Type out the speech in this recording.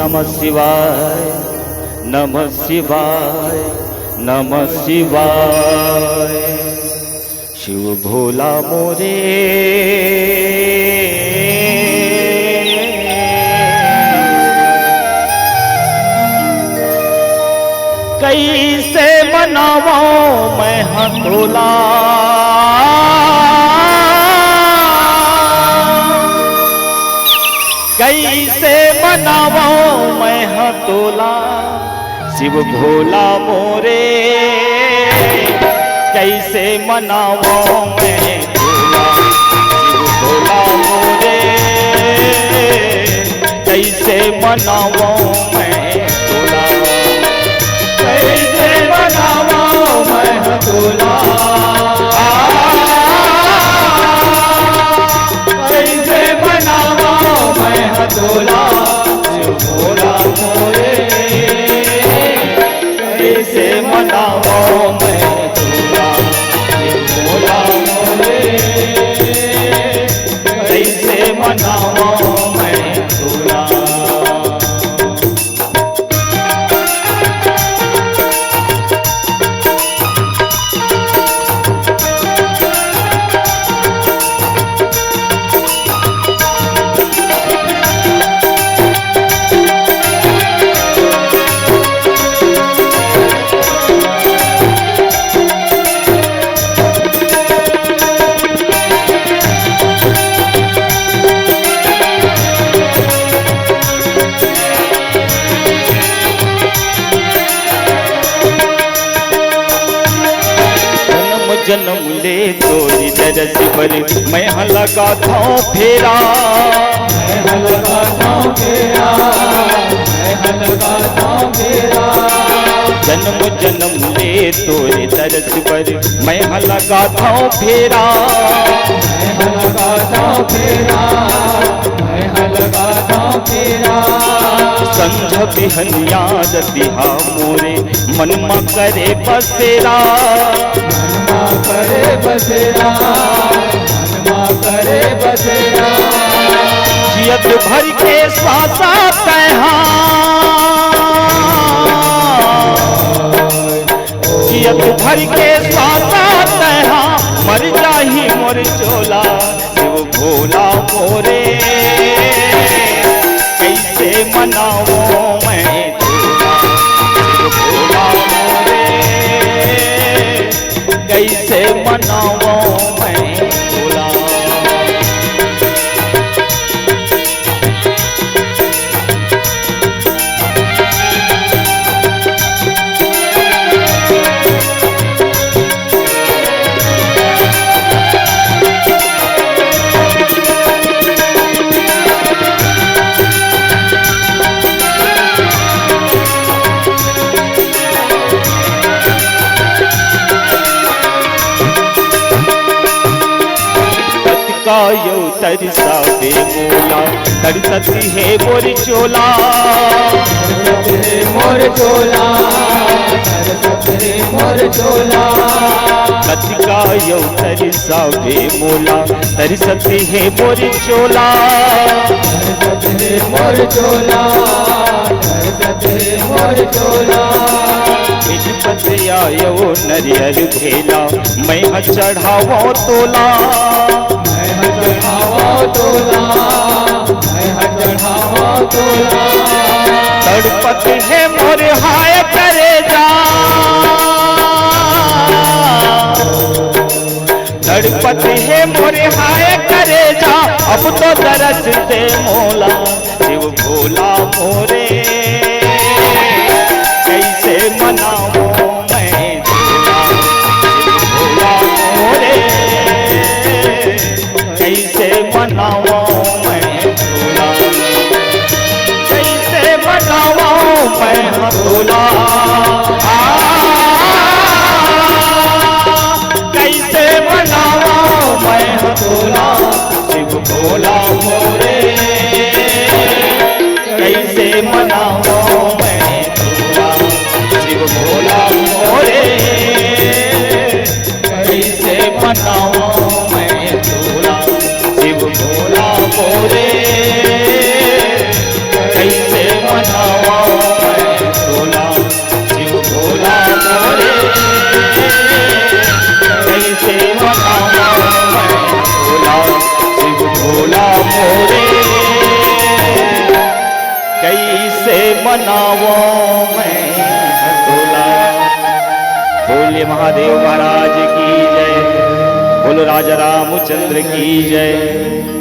नमः शिवाय नमः शिवाय नमः शिवाय। शिव भोला मोरे कैसे मनावा मैं हथोला, कैसे मनावा मैं हथोला। शिव भोला मोरे कैसे मनावा मैं भोला। शिव भोला मोरे कैसे मनावा मैं भोला। कैसे मनावा मैं भोला, कैसे मनावा मैं भोला। शिव भोला मोरे कैसे मनावा मैं भोला। शिव भोला मोरे कैसे मनावा मैं भोला। जन्म ले तोरी दरस पर मैं लगा था फेरा। मैं लगा था फेरा, मैं लगा था फेरा। जन्म जन्म ले तोरे दरस पर मैं लगा था फेरा। मैं लगा था फेरा, मैं लगा था फेरा। संझ बिहनिया रतिहा मोरे मनमा करे बसेरा। मनमा करे बसेरा, मनमा करे बसेरा। जियत भर के श्वासा तैहा, जियत भर के श्वासा तैहा मर जाही मोर चोला। शिव भोला मोरे कैसे मनावो मैं भोला। शिव भोला मोरे कैसे मनावो मैं भोला। यो तरसावे मोला तरसती है मोर चोला। मोर चोला तरसते मोर चोला। कतिका यो तरसावे मोला तरसती है मोर चोला। तरसते मोर चोला, तरसते मोर चोला। आयो नरियर भेला मैं चढ़ावो तोला। मैं चढ़ावो तोला, मैं चढ़ावो तोला। तड़पत है मोर हाय करे जा, तड़पत है मोर हाय करे जा। अब तो दरस दे मोला। शिव भोला मोरे कैसे मनावो मैं भोला। शिव भोला मोरे कैसे मनावो मैं भोला। कैसे मनावो मैं भोला। कैसे मनावो मैं भोला। शिव भोला मोरे कैसे मनावो मैं भोला। शिव भोला मोरे कैसे मनावो मैं भोला। शिव भोला मोरे कैसे मनावो कैसे मनावो मैं हटोला। बोलिए महादेव महाराज की जय, बोलो राजा रामचंद्र की जय।